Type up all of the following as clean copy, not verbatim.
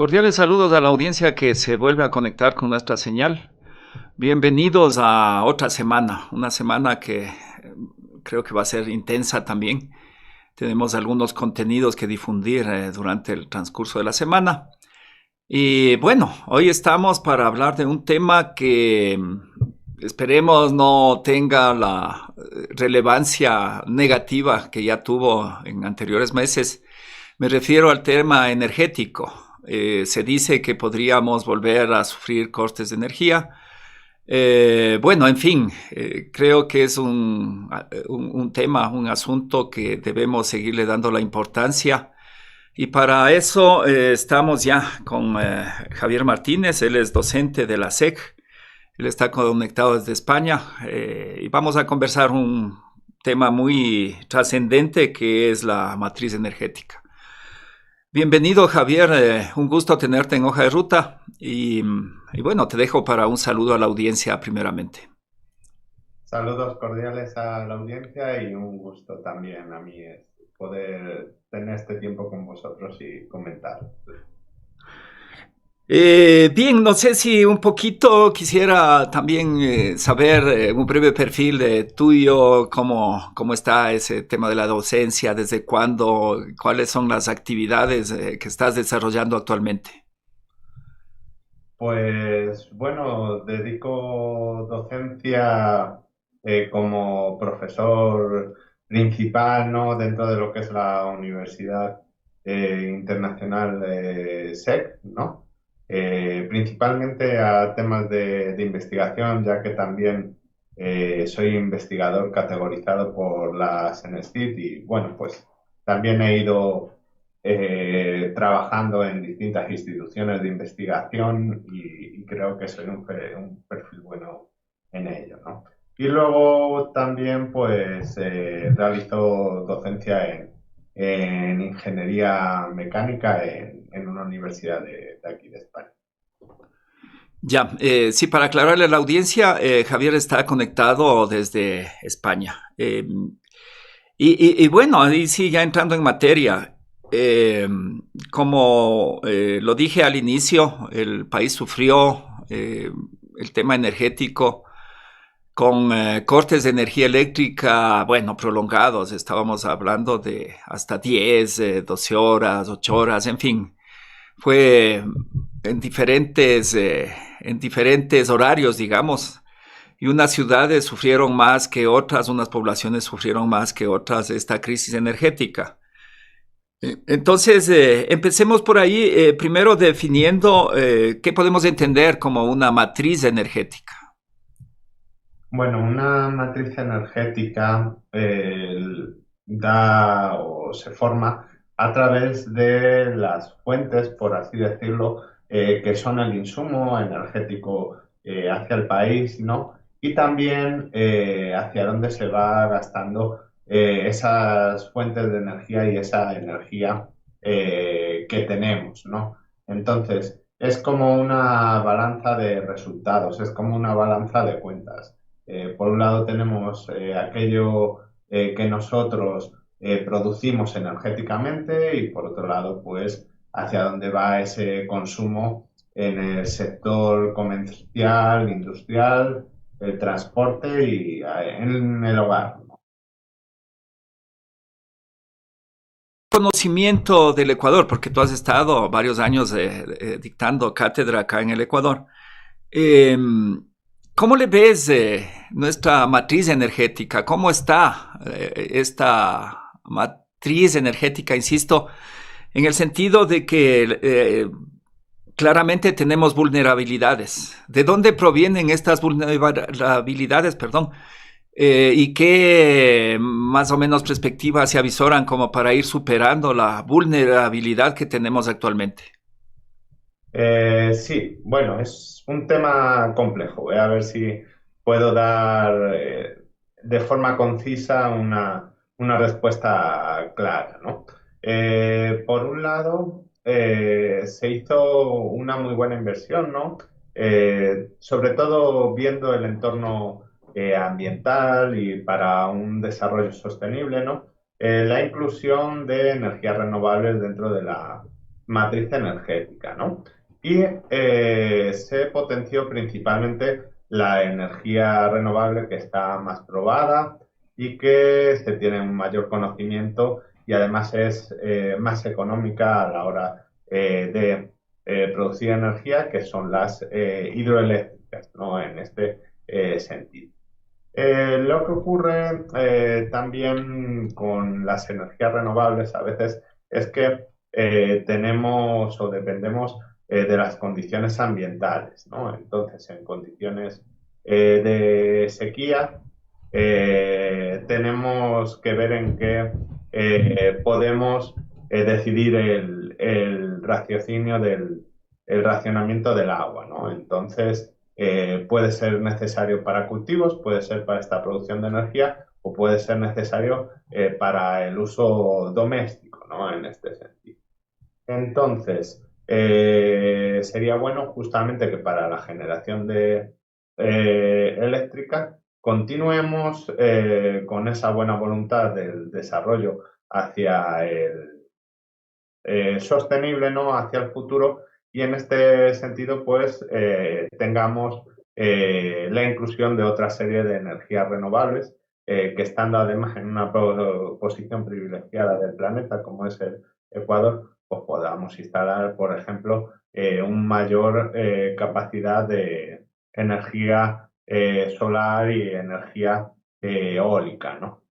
Cordiales saludos a la audiencia que se vuelve a conectar con nuestra señal. Bienvenidos a otra semana, una semana que creo que va a ser intensa también. Tenemos algunos contenidos que difundir durante el transcurso de la semana. Y bueno, hoy estamos para hablar de un tema que esperemos no tenga la relevancia negativa que ya tuvo en anteriores meses. Me refiero al tema energético. Se dice que podríamos volver a sufrir cortes de energía. Bueno, en fin, creo que es un tema, un asunto que debemos seguirle dando la importancia. Y para eso estamos ya con Javier Martínez, él es docente de la SEC, él está conectado desde España y vamos a conversar un tema muy trascendente que es la matriz energética. Bienvenido, Javier. Un gusto tenerte en Hoja de Ruta y bueno, te dejo para un saludo a la audiencia primeramente. Saludos cordiales a la audiencia y un gusto también a mí es poder tener este tiempo con vosotros y comentar. Bien, no sé si un poquito quisiera también saber un breve perfil tuyo, cómo está ese tema de la docencia, desde cuándo, cuáles son las actividades que estás desarrollando actualmente. Pues bueno, dedico docencia como profesor principal, ¿no? Dentro de lo que es la Universidad Internacional SEC, ¿no? Principalmente a temas de investigación, ya que también soy investigador categorizado por la SENESCID y bueno, pues también he ido trabajando en distintas instituciones de investigación y creo que soy un perfil bueno en ello, ¿no? Y luego también pues realizo docencia en ingeniería mecánica en una universidad de aquí de España. Ya, sí, para aclararle a la audiencia, Javier está conectado desde España. Y bueno, ahí sí, ya entrando en materia, eh, como lo dije al inicio, el país sufrió el tema energético con cortes de energía eléctrica, bueno, prolongados. Estábamos hablando de hasta 10, 12 horas, 8 horas, en fin. Fue en diferentes horarios, digamos, y unas ciudades sufrieron más que otras, unas poblaciones sufrieron más que otras esta crisis energética. Entonces, empecemos por ahí, primero definiendo qué podemos entender como una matriz energética. Bueno, una matriz energética da o se forma a través de las fuentes, por así decirlo, que son el insumo energético hacia el país, ¿no? Y también hacia dónde se va gastando esas fuentes de energía y esa energía que tenemos, ¿no? Entonces, es como una balanza de resultados, es como una balanza de cuentas. Por un lado tenemos aquello que nosotros producimos energéticamente y por otro lado, pues, hacia dónde va ese consumo en el sector comercial, industrial, el transporte y en el hogar. Conocimiento del Ecuador, porque tú has estado varios años dictando cátedra acá en el Ecuador. Eh, ¿Cómo le ves nuestra matriz energética? ¿Cómo está esta matriz energética, insisto, en el sentido de que claramente tenemos vulnerabilidades? ¿De dónde provienen estas vulnerabilidades, perdón? ¿Y qué más o menos perspectivas se avisoran como para ir superando la vulnerabilidad que tenemos actualmente? Sí, bueno, es un tema complejo. Voy a ver si puedo dar de forma concisa una respuesta clara, ¿no? Por un lado, se hizo una muy buena inversión, ¿no? Sobre todo viendo el entorno ambiental y para un desarrollo sostenible, ¿no? La inclusión de energías renovables dentro de matriz energética, ¿no? Y se potenció principalmente la energía renovable que está más probada y que se tiene un mayor conocimiento y además es más económica a la hora de producir energía, que son las hidroeléctricas, ¿no? En este sentido. Lo que ocurre también con las energías renovables a veces es que tenemos o dependemos de las condiciones ambientales, ¿no? Entonces, en condiciones de sequía, tenemos que ver en qué podemos decidir el raciocinio el racionamiento del agua, ¿no? Entonces, puede ser necesario para cultivos, puede ser para esta producción de energía o puede ser necesario para el uso doméstico, ¿no? En este sentido. Entonces, sería bueno justamente que para la generación de eléctrica continuemos con esa buena voluntad del desarrollo hacia el sostenible, ¿no? Hacia el futuro y en este sentido, pues, tengamos la inclusión de otra serie de energías renovables que estando además en una posición privilegiada del planeta, como es el Ecuador, pues podamos instalar, por ejemplo, un mayor capacidad de energía solar y energía eólica, ¿no?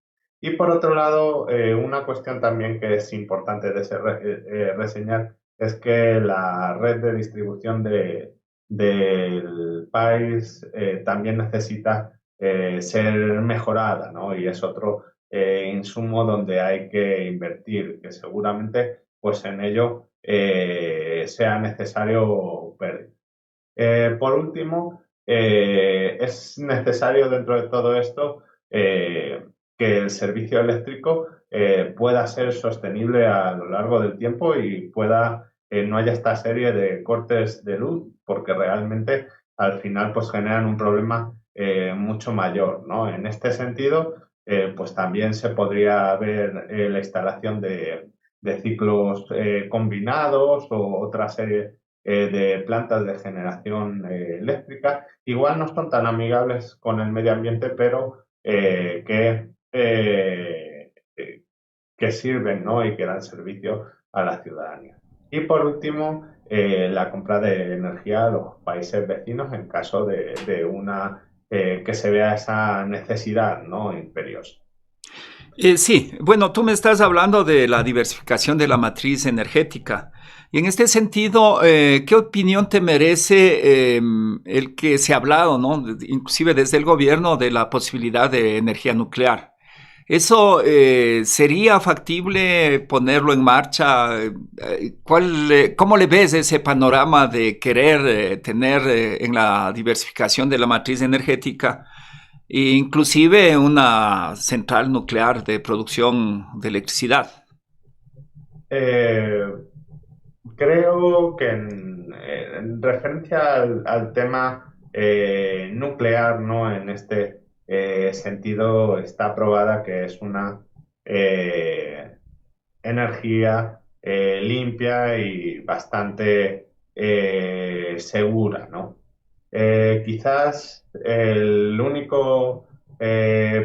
Y por otro lado, una cuestión también que es importante de reseñar es que la red de distribución del país también necesita ser mejorada, ¿no? Y es otro insumo donde hay que invertir, que seguramente pues en ello sea necesario ver. Por último, es necesario dentro de todo esto que el servicio eléctrico pueda ser sostenible a lo largo del tiempo y pueda no haya esta serie de cortes de luz, porque realmente al final pues generan un problema mucho mayor, ¿no? En este sentido, pues también se podría ver la instalación de ciclos combinados o otra serie de plantas de generación eléctrica. Igual no son tan amigables con el medio ambiente, pero que sirven, ¿no? Y que dan servicio a la ciudadanía. Y por último, la compra de energía a los países vecinos en caso de una que se vea esa necesidad, ¿no? Imperiosa. Sí, bueno, tú me estás hablando de la diversificación de la matriz energética. Y en este sentido, ¿qué opinión te merece el que se ha hablado, ¿no? Inclusive desde el gobierno, de la posibilidad de energía nuclear? ¿Eso sería factible ponerlo en marcha? ¿Cómo le ves ese panorama de querer tener en la diversificación de la matriz energética inclusive una central nuclear de producción de electricidad? Eh, Creo que en referencia al tema nuclear, ¿no? En este sentido está probada que es una eh, energía limpia y bastante segura, ¿no? Quizás el único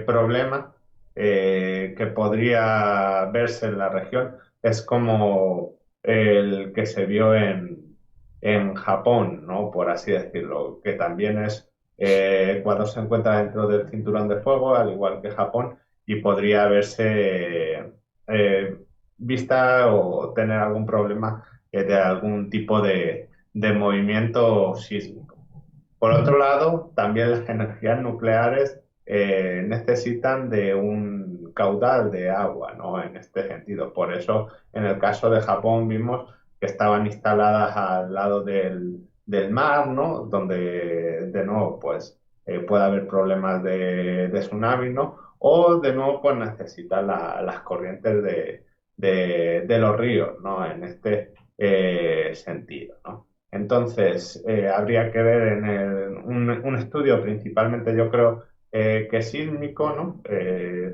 problema que podría verse en la región es como el que se vio en Japón, ¿no? Por así decirlo, que también es Ecuador se encuentra dentro del cinturón de fuego, al igual que Japón, y podría verse eh, vista o tener algún problema de algún tipo de movimiento sísmico. Por otro lado, también las energías nucleares necesitan de un caudal de agua, ¿no? En este sentido. Por eso, en el caso de Japón, vimos que estaban instaladas al lado del mar, ¿no? Donde, de nuevo, pues puede haber problemas de tsunami, ¿no? O, de nuevo, pues necesitan las corrientes de los ríos, ¿no? En este sentido, ¿no? Entonces, habría que ver en un estudio principalmente, yo creo, que sísmico, ¿no?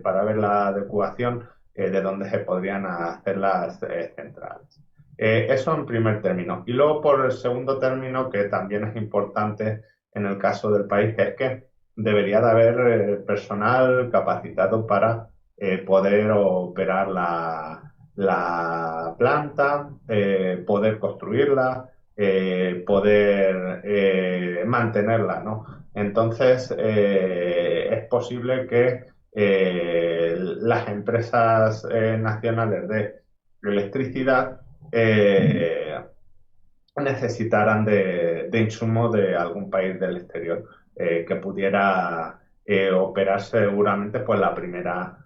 Para ver la adecuación de dónde se podrían hacer las centrales. Eso en primer término. Y luego por el segundo término, que también es importante en el caso del país, que es que debería de haber personal capacitado para poder operar la planta, poder construirla, poder mantenerla, ¿no? Entonces, es posible que las empresas nacionales de electricidad eh, necesitaran de insumo de algún país del exterior que pudiera operar seguramente pues la primera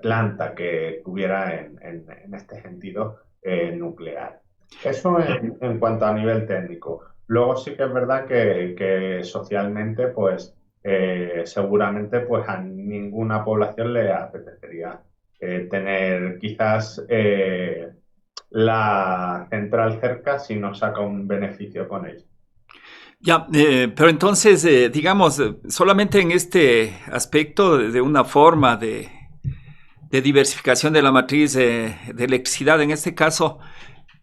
planta que tuviera en este sentido nuclear. Eso en cuanto a nivel técnico. Luego sí que es verdad que socialmente pues seguramente pues a ninguna población le apetecería tener quizás la central cerca si no saca un beneficio con ella. Ya, pero entonces, digamos, solamente en este aspecto de una forma de diversificación de la matriz de electricidad, en este caso,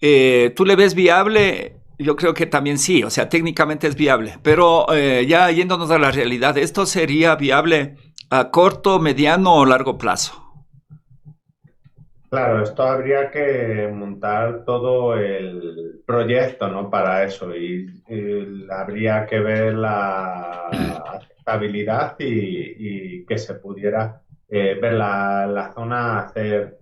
¿tú le ves viable? Yo creo que también sí, o sea, técnicamente es viable, pero ya yéndonos a la realidad, ¿esto sería viable a corto, mediano o largo plazo? Claro, esto habría que montar todo el proyecto, ¿no? Para eso y habría que ver la aceptabilidad y que se pudiera ver la zona, hacer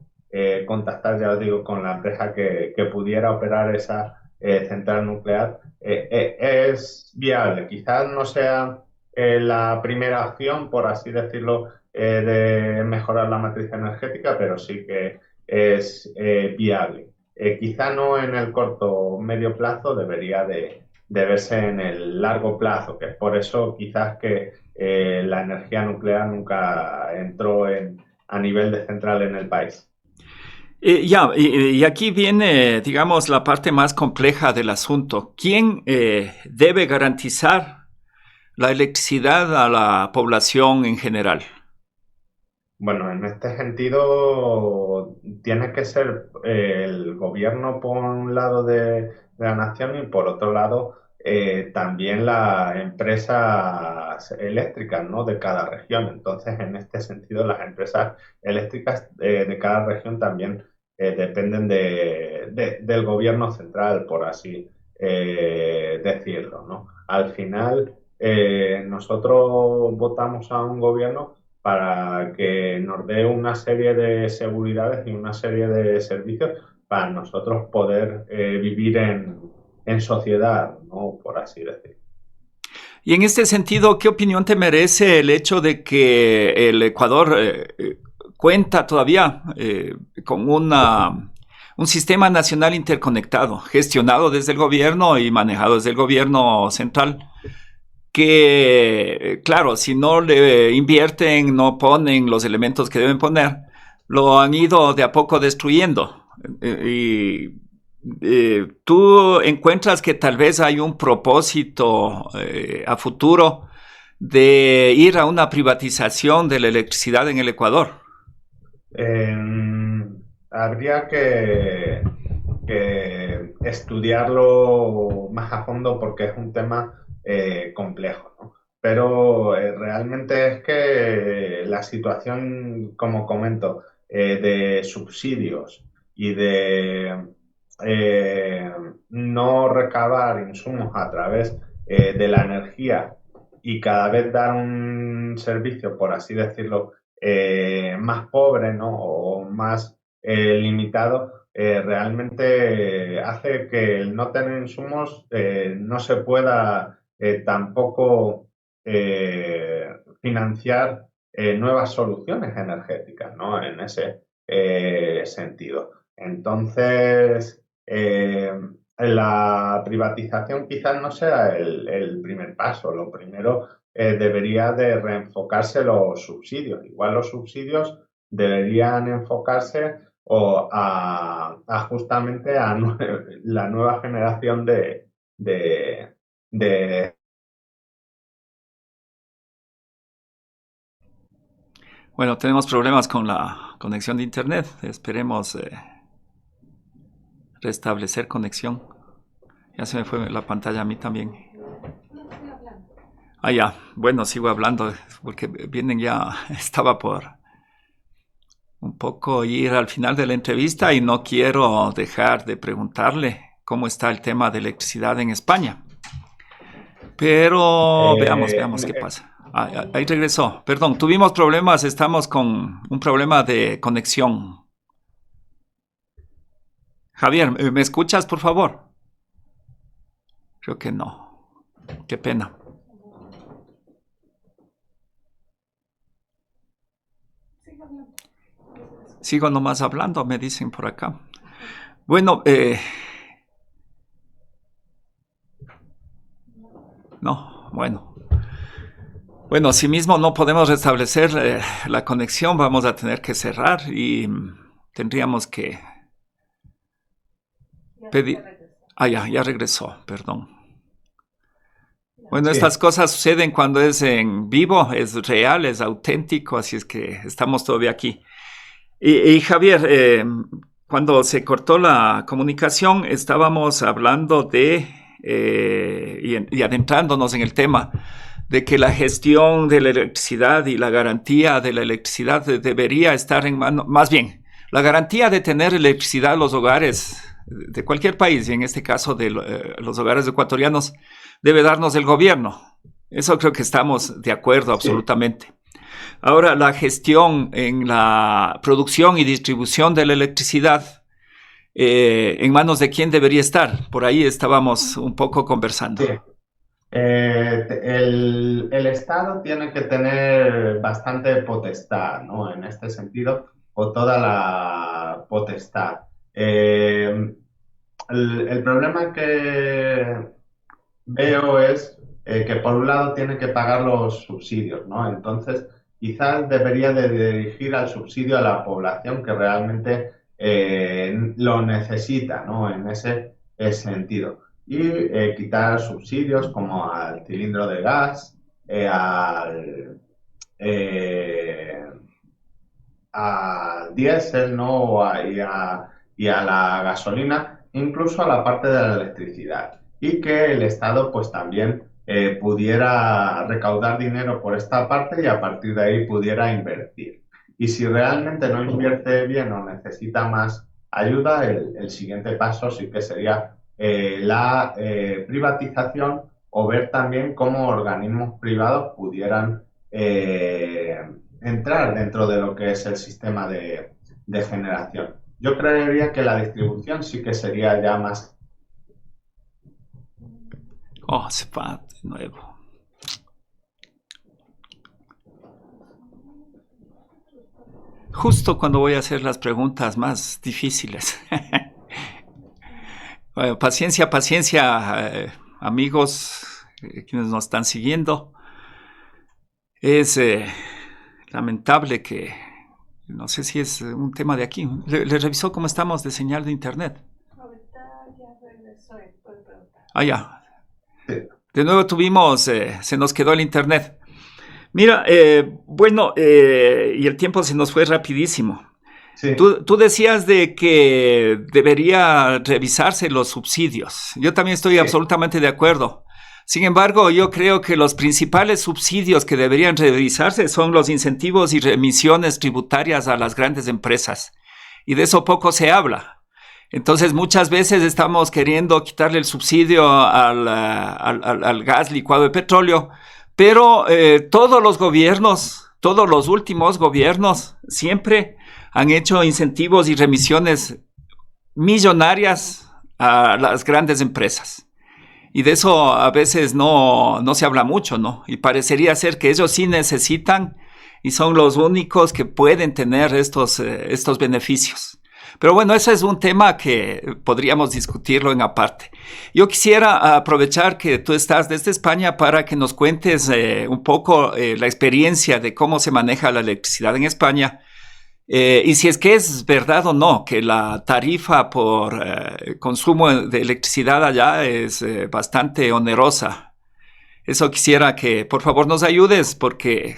contactar, ya os digo, con la empresa que pudiera operar esa central nuclear. Es viable, quizás no sea la primera opción, por así decirlo, de mejorar la matriz energética, pero sí que es viable. Quizá no en el corto o medio plazo, debería de verse en el largo plazo, que es por eso quizás que la energía nuclear nunca entró a nivel de central en el país. Ya, y aquí viene, digamos, la parte más compleja del asunto. ¿Quién debe garantizar la electricidad a la población en general? Bueno, en este sentido, tiene que ser el gobierno por un lado de la nación y por otro lado también las empresas eléctricas, ¿no? De cada región. Entonces, en este sentido, las empresas eléctricas de cada región también dependen del gobierno central, por así decirlo, ¿no? Al final, nosotros votamos a un gobierno para que nos dé una serie de seguridades y una serie de servicios para nosotros poder vivir en sociedad, ¿no? Por así decirlo. Y en este sentido, ¿qué opinión te merece el hecho de que el Ecuador cuenta todavía con un sistema nacional interconectado, gestionado desde el gobierno y manejado desde el gobierno central? Que, claro, si no le invierten, no ponen los elementos que deben poner, lo han ido de a poco destruyendo. ¿Tú encuentras que tal vez hay un propósito a futuro de ir a una privatización de la electricidad en el Ecuador? Eh, habría que estudiarlo más a fondo porque es un tema complejo, ¿no? Pero realmente es que la situación, como comento, de subsidios y de eh, no recabar insumos a través de la energía y cada vez dar un servicio, por así decirlo, más pobre, ¿no? O más limitado, realmente hace que el no tener insumos no se pueda tampoco financiar nuevas soluciones energéticas, ¿no? En ese sentido. Entonces, la privatización quizás no sea el primer paso. Lo primero debería de reenfocarse los subsidios. Igual los subsidios deberían enfocarse a justamente a la nueva generación de, de Bueno, tenemos problemas con la conexión de Internet. Esperemos restablecer conexión. Ya se me fue la pantalla a mí también. Ah, ya. Bueno, sigo hablando porque vienen ya, estaba por un poco ir al final de la entrevista y no quiero dejar de preguntarle cómo está el tema de electricidad en España. Pero veamos qué pasa. Ahí regresó. Perdón, tuvimos problemas, estamos con un problema de conexión. Javier, ¿me escuchas, por favor? Creo que no. Qué pena. Sigo nomás hablando, me dicen por acá. Bueno, no, bueno. Bueno, asimismo no podemos restablecer la conexión, vamos a tener que cerrar y tendríamos que pedir... Ah, ya regresó, perdón. Bueno, sí. Estas cosas suceden cuando es en vivo, es real, es auténtico, así es que estamos todavía aquí. Y Javier, cuando se cortó la comunicación, estábamos hablando de, y adentrándonos en el tema, de que la gestión de la electricidad y la garantía de la electricidad debería estar en manos, más bien, la garantía de tener electricidad en los hogares de cualquier país, y en este caso de los hogares ecuatorianos, debe darnos el gobierno. Eso creo que estamos de acuerdo absolutamente. Sí. Ahora, la gestión en la producción y distribución de la electricidad, ¿en manos de quién debería estar? Por ahí estábamos un poco conversando. Sí. El Estado tiene que tener bastante potestad, ¿no? En este sentido, o toda la potestad. El problema que veo es que por un lado tiene que pagar los subsidios, ¿no? Entonces, quizás debería de dirigir al subsidio a la población que realmente lo necesita, ¿no? En ese sentido. Y quitar subsidios como al cilindro de gas, al diésel, ¿no? Y a la gasolina, incluso a la parte de la electricidad. Y que el Estado pues también pudiera recaudar dinero por esta parte y a partir de ahí pudiera invertir. Y si realmente no invierte bien o necesita más ayuda, el siguiente paso sí que sería la privatización o ver también cómo organismos privados pudieran entrar dentro de lo que es el sistema de generación. Yo creería que la distribución sí que sería ya más... Oh, se va de nuevo. Justo cuando voy a hacer las preguntas más difíciles. Bueno, paciencia, amigos, quienes nos están siguiendo. Es lamentable que, no sé si es un tema de aquí. ¿Le revisó cómo estamos de señal de internet? Ahorita ya regresó, puede preguntar. Ah, ya. De nuevo tuvimos, se nos quedó el internet. Mira, bueno, y el tiempo se nos fue rapidísimo. Sí. Tú decías de que debería revisarse los subsidios. Yo también estoy absolutamente de acuerdo. Sin embargo, yo creo que los principales subsidios que deberían revisarse son los incentivos y remisiones tributarias a las grandes empresas. Y de eso poco se habla. Entonces, muchas veces estamos queriendo quitarle el subsidio al gas licuado de petróleo, pero todos los gobiernos, todos los últimos gobiernos, siempre han hecho incentivos y remisiones millonarias a las grandes empresas. Y de eso a veces no se habla mucho, ¿no? Y parecería ser que ellos sí necesitan y son los únicos que pueden tener estos beneficios. Pero bueno, ese es un tema que podríamos discutirlo en aparte. Yo quisiera aprovechar que tú estás desde España para que nos cuentes un poco la experiencia de cómo se maneja la electricidad en España y si es que es verdad o no que la tarifa por consumo de electricidad allá es bastante onerosa. Eso quisiera que por favor nos ayudes porque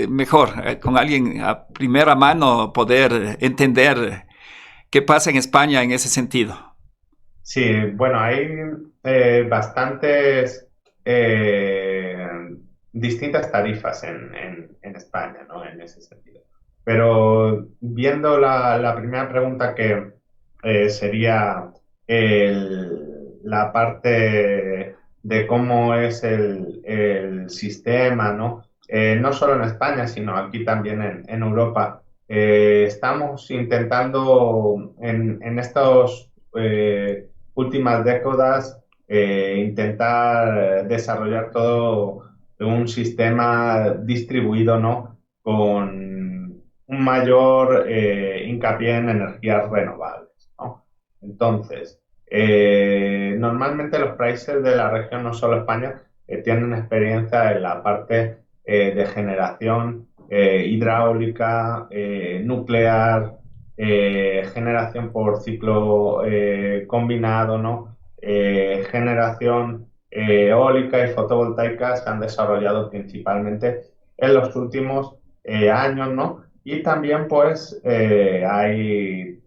mejor con alguien a primera mano poder entender qué pasa en España en ese sentido. Sí, bueno, hay bastantes eh, distintas tarifas en España, ¿no? En ese sentido. Pero viendo la primera pregunta que sería la parte de cómo es el sistema, ¿no? No solo en España, sino aquí también en Europa. Estamos intentando en estos últimas décadas intentar desarrollar todo un sistema distribuido, ¿no? Con un mayor hincapié en energías renovables, ¿no? Entonces, normalmente los países de la región, no solo España, tienen experiencia en la parte de generación hidráulica, nuclear, generación por ciclo combinado, ¿no? Generación eólica y fotovoltaica se han desarrollado principalmente en los últimos años, ¿no? Y también, pues, hay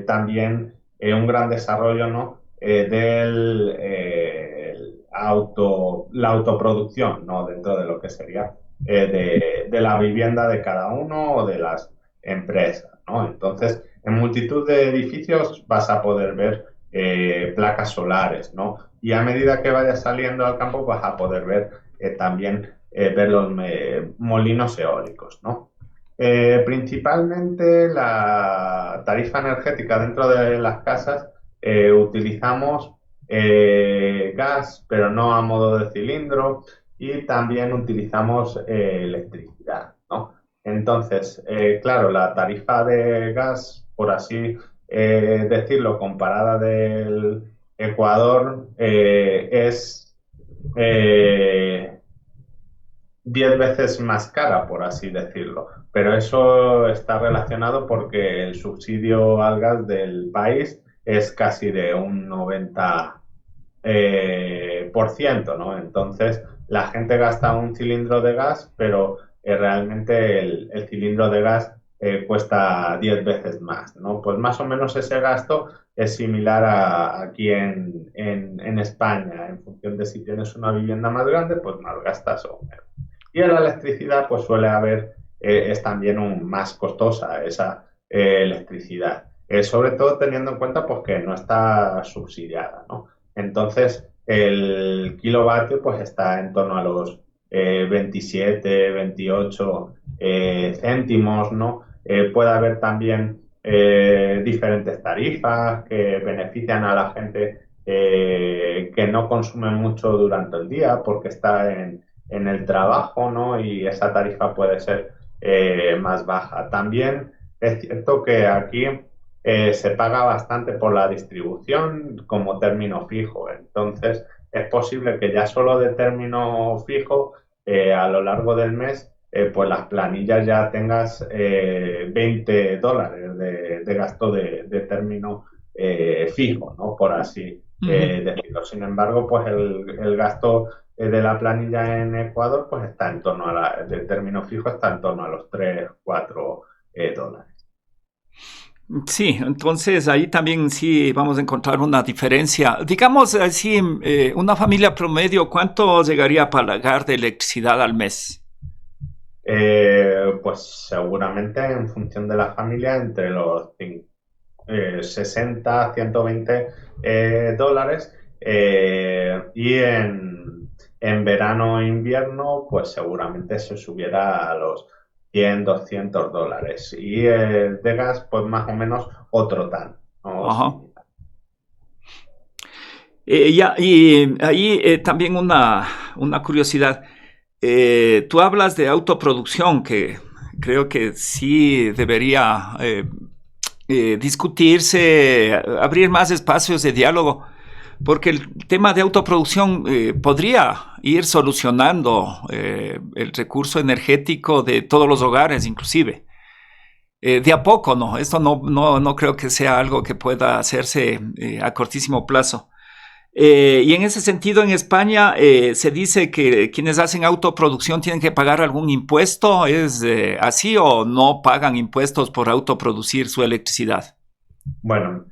también un gran desarrollo, ¿no? La autoproducción, ¿no? Dentro de lo que sería de la vivienda de cada uno o de las empresas, ¿no? Entonces, en multitud de edificios vas a poder ver placas solares, ¿no? Y a medida que vayas saliendo al campo vas a poder ver también ver los molinos eólicos, ¿no? Principalmente la tarifa energética dentro de las casas utilizamos gas, pero no a modo de cilindro, y también utilizamos electricidad, ¿no? Entonces, claro, la tarifa de gas, por así decirlo, comparada del Ecuador, es eh, 10 veces más cara, por así decirlo. Pero eso está relacionado porque el subsidio al gas del país es casi de un 90 por ciento, ¿no? Entonces, la gente gasta un cilindro de gas, pero realmente el cilindro de gas cuesta 10 veces más, ¿no? Pues más o menos ese gasto es similar aquí en España. En función de si tienes una vivienda más grande, pues más gastas o menos. Y en la electricidad, pues suele haber, es también más costosa esa electricidad. Sobre todo teniendo en cuenta pues, que no está subsidiada, ¿no? Entonces, el kilovatio pues está en torno a los 27, 28 céntimos, ¿no? Puede haber también diferentes tarifas que benefician a la gente que no consume mucho durante el día porque está en el trabajo, ¿no? Y esa tarifa puede ser más baja. También es cierto que aquí se paga bastante por la distribución como término fijo. Entonces, es posible que ya solo de término fijo, a lo largo del mes, pues las planillas ya tengas $20 de gasto de término fijo, ¿no? Por así decirlo. Sin embargo, pues el gasto de la planilla en Ecuador, pues está en torno del término fijo, está en torno a los 3 4 dólares. Sí, entonces ahí también sí vamos a encontrar una diferencia. Digamos así, una familia promedio, ¿cuánto llegaría a pagar de electricidad al mes? Pues seguramente en función de la familia entre los 60, 120 dólares, y en verano e invierno pues seguramente se subiera a los 100, 200 dólares, y de gas pues más o menos otro tanto, ¿no? Ajá. Sí. Ya, y ahí también una curiosidad. Tú hablas de autoproducción, que creo que sí debería discutirse, abrir más espacios de diálogo, porque el tema de autoproducción podría ir solucionando el recurso energético de todos los hogares, inclusive. De a poco, ¿no? Esto no creo que sea algo que pueda hacerse a cortísimo plazo. Y en ese sentido, en España se dice que quienes hacen autoproducción tienen que pagar algún impuesto. ¿Es así o no pagan impuestos por autoproducir su electricidad? Bueno,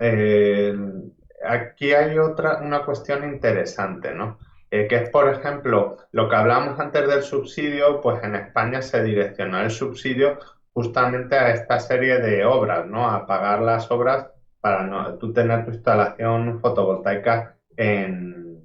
aquí hay una cuestión interesante, ¿no? Que es, por ejemplo, lo que hablamos antes del subsidio, pues en España se direccionó el subsidio justamente a esta serie de obras, ¿no? A pagar las obras para tú tener tu instalación fotovoltaica en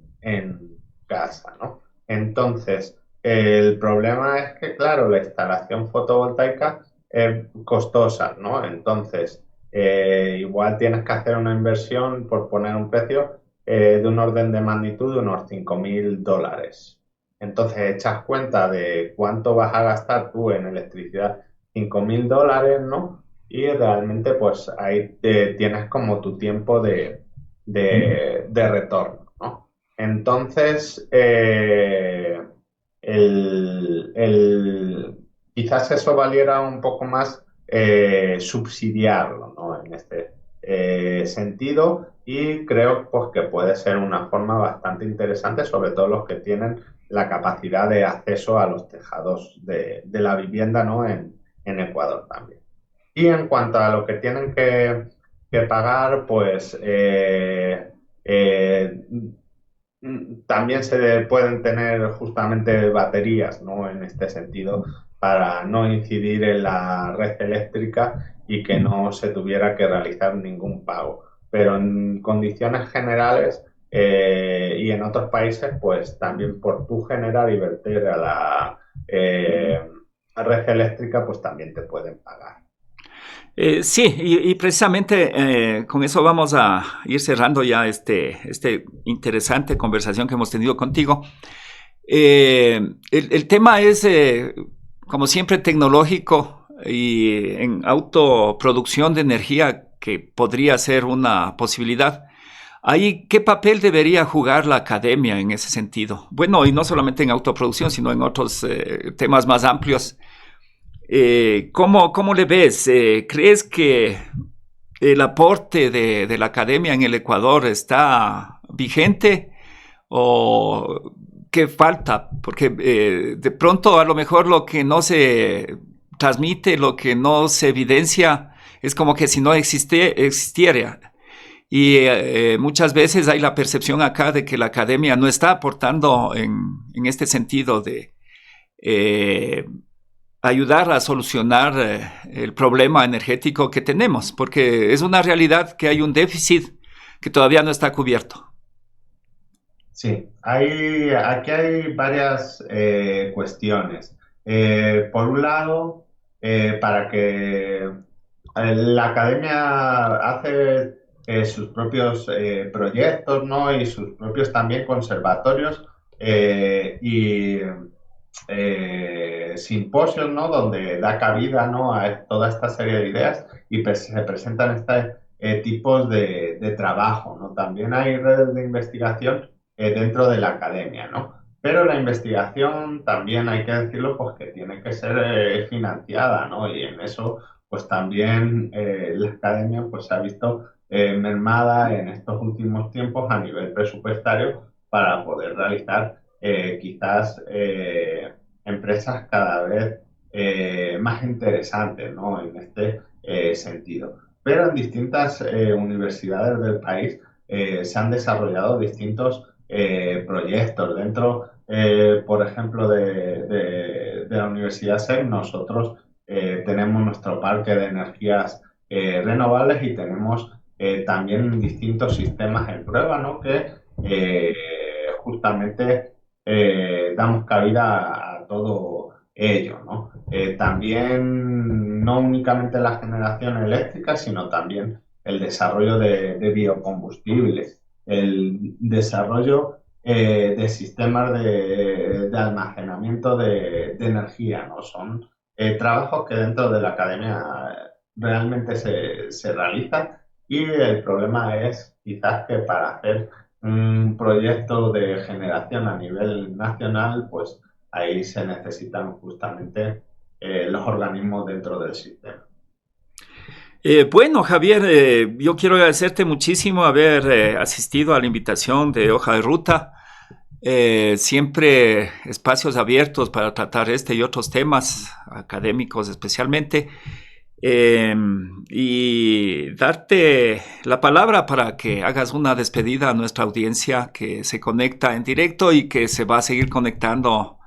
casa, ¿no? Entonces, el problema es que, claro, la instalación fotovoltaica es costosa, ¿no? Entonces, igual tienes que hacer una inversión, por poner un precio, de un orden de magnitud de unos $5.000. Entonces, echas cuenta de cuánto vas a gastar tú en electricidad, $5.000, ¿no? Y realmente, pues ahí tienes como tu tiempo de retorno, ¿no? Entonces, quizás eso valiera un poco más subsidiarlo, ¿no? En este sentido, y creo pues, que puede ser una forma bastante interesante, sobre todo los que tienen la capacidad de acceso a los tejados de la vivienda, ¿no? En Ecuador también. Y en cuanto a lo que tienen que pagar, pues también se pueden tener justamente baterías, ¿no? En este sentido, para no incidir en la red eléctrica y que no se tuviera que realizar ningún pago. Pero en condiciones generales y en otros países, pues también por tu generar y verter a la red eléctrica, pues también te pueden pagar. Sí, y precisamente con eso vamos a ir cerrando ya este interesante conversación que hemos tenido contigo. El tema es, como siempre, tecnológico y en autoproducción de energía que podría ser una posibilidad. Ahí, ¿qué papel debería jugar la academia en ese sentido? Bueno, y no solamente en autoproducción, sino en otros temas más amplios. ¿Cómo le ves? ¿Crees que el aporte de la academia en el Ecuador está vigente o qué falta? Porque de pronto a lo mejor lo que no se transmite, lo que no se evidencia, es como que si no existiera. Y muchas veces hay la percepción acá de que la academia no está aportando en este sentido de eh, ayudar a solucionar el problema energético que tenemos, porque es una realidad que hay un déficit que todavía no está cubierto. Sí, aquí hay varias cuestiones. Por un lado, para que la academia hace sus propios proyectos, ¿no? Y sus propios también conservatorios y simposios, ¿no? Donde da cabida, ¿no? A toda esta serie de ideas y se presentan estos tipos de trabajo, ¿no? También hay redes de investigación dentro de la academia, ¿no? Pero la investigación también hay que decirlo, pues que tiene que ser financiada, ¿no? Y en eso, pues también la academia pues se ha visto mermada en estos últimos tiempos a nivel presupuestario para poder realizar quizás empresas cada vez más interesantes, ¿no? En este sentido. Pero en distintas universidades del país se han desarrollado distintos proyectos. Dentro, por ejemplo, de la Universidad SEC, nosotros tenemos nuestro parque de energías renovables y tenemos también distintos sistemas en prueba, ¿no? Que justamente damos cabida a todo ello, ¿no? También no únicamente la generación eléctrica, sino también el desarrollo de biocombustibles, el desarrollo de sistemas de almacenamiento de energía, ¿no? Son trabajos que dentro de la academia realmente se realizan y el problema es quizás que para hacer un proyecto de generación a nivel nacional, pues ahí se necesitan justamente los organismos dentro del sistema. Bueno, Javier, yo quiero agradecerte muchísimo haber asistido a la invitación de Hoja de Ruta. Siempre espacios abiertos para tratar este y otros temas académicos especialmente. y darte la palabra para que hagas una despedida a nuestra audiencia que se conecta en directo y que se va a seguir conectando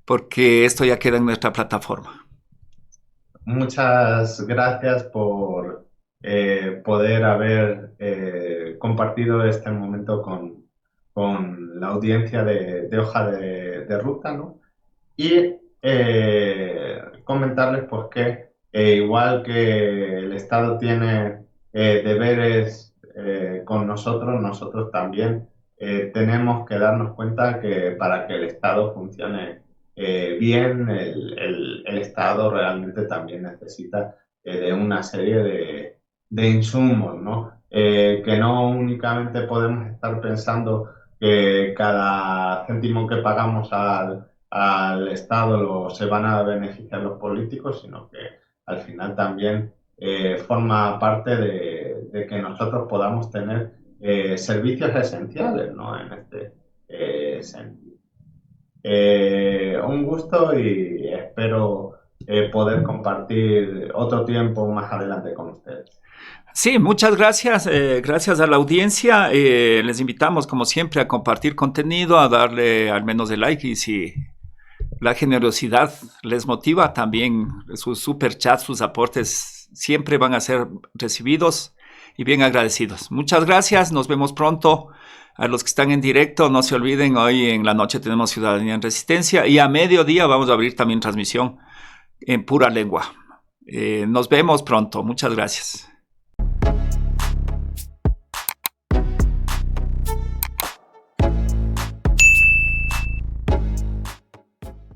porque esto ya queda en nuestra plataforma. Muchas gracias por poder haber compartido este momento con la audiencia de Hoja de Ruta, ¿no? Y comentarles pues que igual que el Estado tiene deberes con nosotros, nosotros también tenemos que darnos cuenta que para que el Estado funcione bien, el Estado realmente también necesita de una serie de insumos, ¿no? Que no únicamente podemos estar pensando que cada céntimo que pagamos al Estado se van a beneficiar los políticos, sino que al final también forma parte de que nosotros podamos tener servicios esenciales, ¿no? En este sentido. Un gusto y espero poder compartir otro tiempo más adelante con ustedes. Sí, muchas gracias. Gracias a la audiencia. Les invitamos, como siempre, a compartir contenido, a darle al menos el like y si la generosidad les motiva, también sus superchats, sus aportes siempre van a ser recibidos y bien agradecidos. Muchas gracias. Nos vemos pronto. A los que están en directo, no se olviden, hoy en la noche tenemos Ciudadanía en Resistencia y a mediodía vamos a abrir también transmisión en pura lengua. Nos vemos pronto. Muchas gracias.